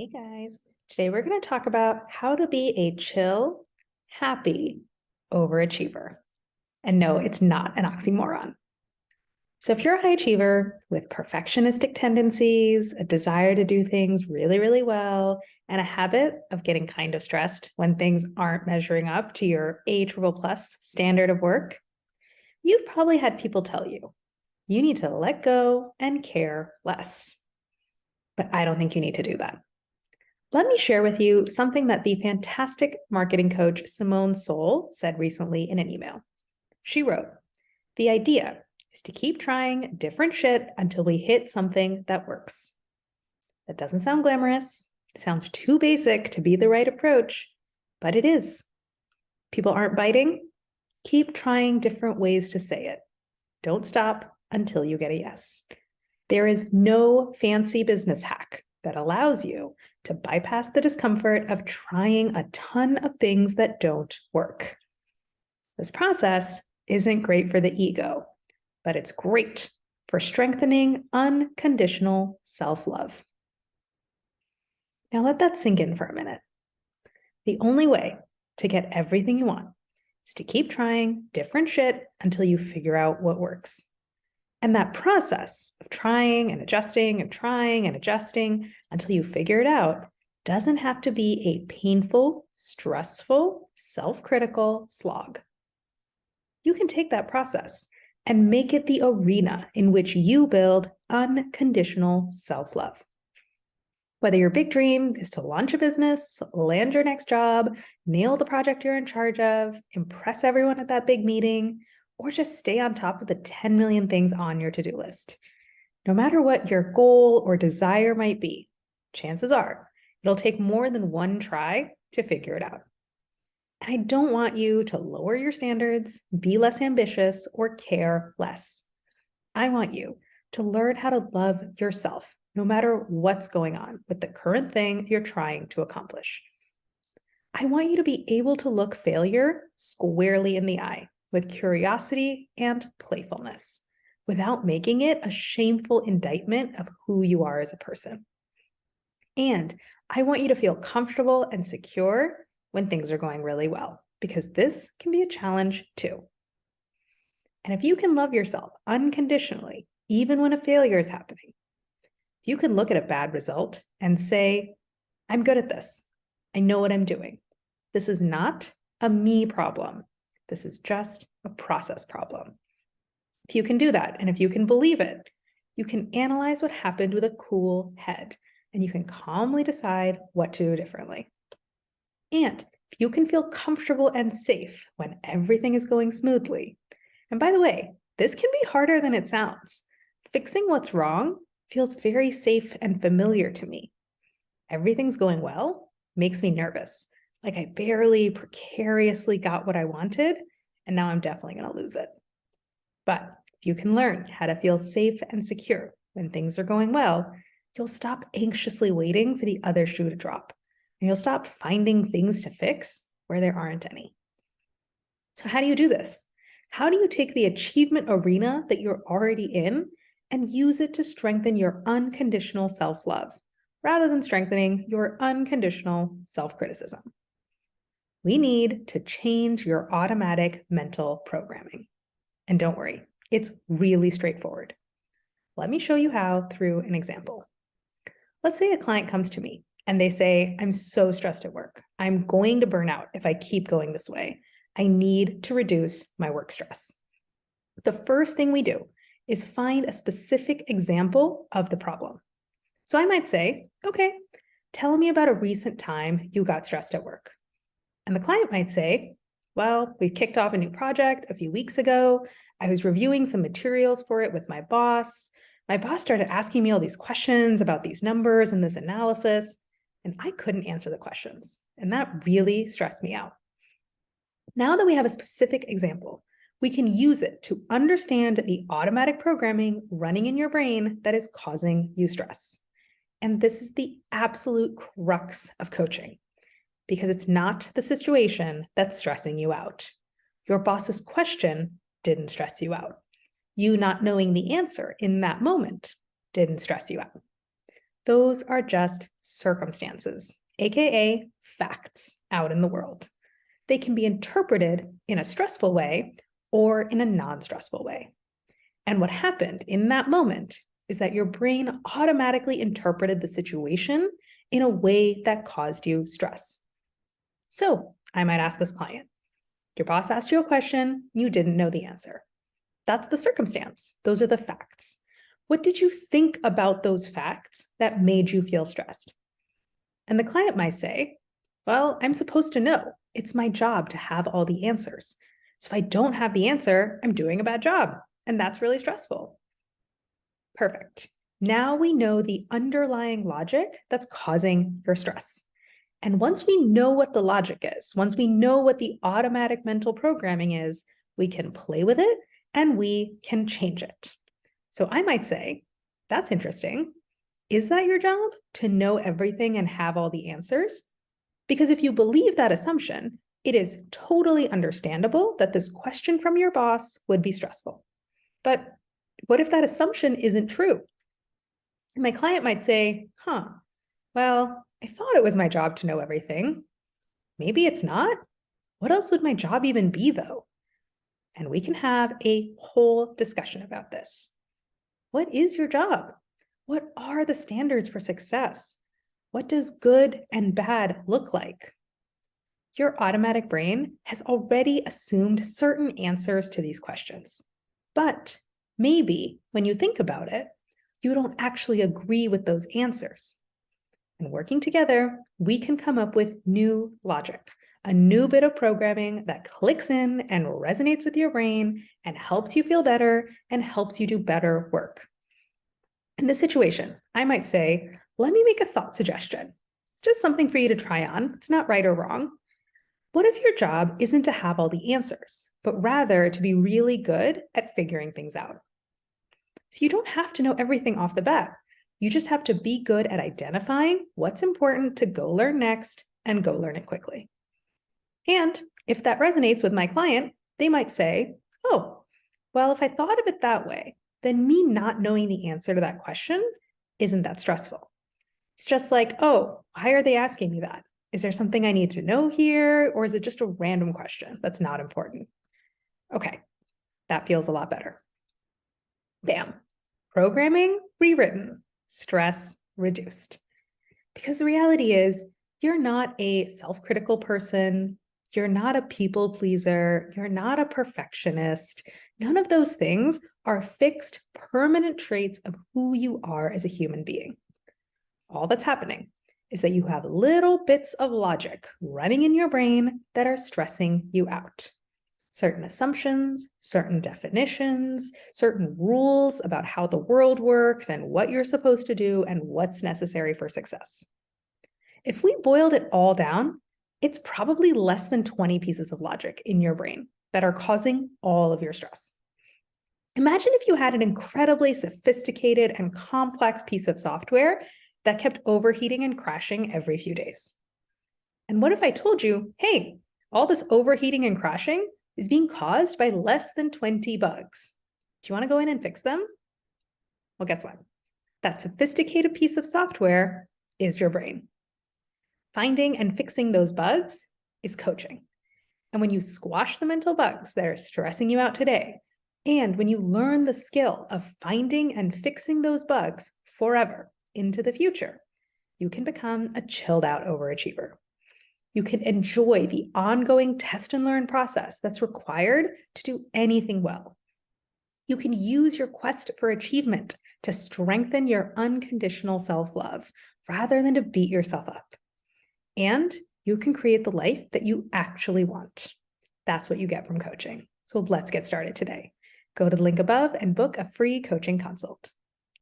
Hey guys, today we're going to talk about how to be a chill, happy overachiever. And no, it's not an oxymoron. So if you're a high achiever with perfectionistic tendencies, a desire to do things really, really well, and a habit of getting kind of stressed when things aren't measuring up to your A++ standard of work, you've probably had people tell you, you need to let go and care less. But I don't think you need to do that. Let me share with you something that the fantastic marketing coach Simone Seol said recently in an email. She wrote, "The idea is to keep trying different shit until we hit something that works." That doesn't sound glamorous. It sounds too basic to be the right approach, but it is. People aren't biting. Keep trying different ways to say it. Don't stop until you get a yes. There is no fancy business hack that allows you to bypass the discomfort of trying a ton of things that don't work. This process isn't great for the ego, but it's great for strengthening unconditional self-love. Now let that sink in for a minute. The only way to get everything you want is to keep trying different shit until you figure out what works. And that process of trying and adjusting and trying and adjusting until you figure it out doesn't have to be a painful, stressful, self-critical slog. You can take that process and make it the arena in which you build unconditional self-love. Whether your big dream is to launch a business, land your next job, nail the project you're in charge of, impress everyone at that big meeting, or just stay on top of the 10 million things on your to-do list. No matter what your goal or desire might be, chances are it'll take more than one try to figure it out. And I don't want you to lower your standards, be less ambitious, or care less. I want you to learn how to love yourself, no matter what's going on with the current thing you're trying to accomplish. I want you to be able to look failure squarely in the eye with curiosity and playfulness, without making it a shameful indictment of who you are as a person. And I want you to feel comfortable and secure when things are going really well, because this can be a challenge too. And if you can love yourself unconditionally, even when a failure is happening, if you can look at a bad result and say, I'm good at this. I know what I'm doing. This is not a me problem. This is just a process problem. If you can do that, and if you can believe it, you can analyze what happened with a cool head, and you can calmly decide what to do differently. And if you can feel comfortable and safe when everything is going smoothly, and by the way, this can be harder than it sounds. Fixing what's wrong feels very safe and familiar to me. Everything's going well makes me nervous. Like I barely precariously got what I wanted, and now I'm definitely going to lose it. But if you can learn how to feel safe and secure when things are going well, you'll stop anxiously waiting for the other shoe to drop, and you'll stop finding things to fix where there aren't any. So how do you do this? How do you take the achievement arena that you're already in and use it to strengthen your unconditional self-love, rather than strengthening your unconditional self-criticism? We need to change your automatic mental programming. And don't worry, it's really straightforward. Let me show you how through an example. Let's say a client comes to me and they say, I'm so stressed at work. I'm going to burn out if I keep going this way. I need to reduce my work stress. The first thing we do is find a specific example of the problem. So I might say, okay, tell me about a recent time you got stressed at work. And the client might say, well, we kicked off a new project a few weeks ago. I was reviewing some materials for it with my boss. My boss started asking me all these questions about these numbers and this analysis, and I couldn't answer the questions. And that really stressed me out. Now that we have a specific example, we can use it to understand the automatic programming running in your brain that is causing you stress. And this is the absolute crux of coaching, because it's not the situation that's stressing you out. Your boss's question didn't stress you out. You not knowing the answer in that moment didn't stress you out. Those are just circumstances, aka facts out in the world. They can be interpreted in a stressful way or in a non-stressful way. And what happened in that moment is that your brain automatically interpreted the situation in a way that caused you stress. So I might ask this client, your boss asked you a question, you didn't know the answer. That's the circumstance. Those are the facts. What did you think about those facts that made you feel stressed? And the client might say, well, I'm supposed to know. It's my job to have all the answers. So if I don't have the answer, I'm doing a bad job. And that's really stressful. Perfect. Now we know the underlying logic that's causing your stress. And once we know what the logic is, once we know what the automatic mental programming is, we can play with it and we can change it. So I might say, that's interesting. Is that your job to know everything and have all the answers? Because if you believe that assumption, it is totally understandable that this question from your boss would be stressful. But what if that assumption isn't true? My client might say, well, I thought it was my job to know everything. Maybe it's not. What else would my job even be, though? And we can have a whole discussion about this. What is your job? What are the standards for success? What does good and bad look like? Your automatic brain has already assumed certain answers to these questions. But maybe when you think about it, you don't actually agree with those answers. And working together, we can come up with new logic, a new bit of programming that clicks in and resonates with your brain and helps you feel better and helps you do better work. In this situation, I might say, let me make a thought suggestion. It's just something for you to try on. It's not right or wrong. What if your job isn't to have all the answers, but rather to be really good at figuring things out? So you don't have to know everything off the bat. You just have to be good at identifying what's important to go learn next and go learn it quickly. And if that resonates with my client, they might say, oh, well, if I thought of it that way, then me not knowing the answer to that question isn't that stressful. It's just like, oh, why are they asking me that? Is there something I need to know here? Or is it just a random question that's not important? Okay, that feels a lot better. Bam. Programming rewritten, stress reduced. Because the reality is, you're not a self-critical person. You're not a people pleaser. You're not a perfectionist. None of those things are fixed, permanent traits of who you are as a human being. All that's happening is that you have little bits of logic running in your brain that are stressing you out. Certain assumptions, certain definitions, certain rules about how the world works and what you're supposed to do and what's necessary for success. If we boiled it all down, it's probably less than 20 pieces of logic in your brain that are causing all of your stress. Imagine if you had an incredibly sophisticated and complex piece of software that kept overheating and crashing every few days. And what if I told you, hey, all this overheating and crashing is being caused by less than 20 bugs. Do you want to go in and fix them? Well, guess what? That sophisticated piece of software is your brain. Finding and fixing those bugs is coaching. And when you squash the mental bugs that are stressing you out today, and when you learn the skill of finding and fixing those bugs forever into the future, you can become a chilled out overachiever. You can enjoy the ongoing test and learn process that's required to do anything well. You can use your quest for achievement to strengthen your unconditional self-love rather than to beat yourself up. And you can create the life that you actually want. That's what you get from coaching. So let's get started today. Go to the link above and book a free coaching consult.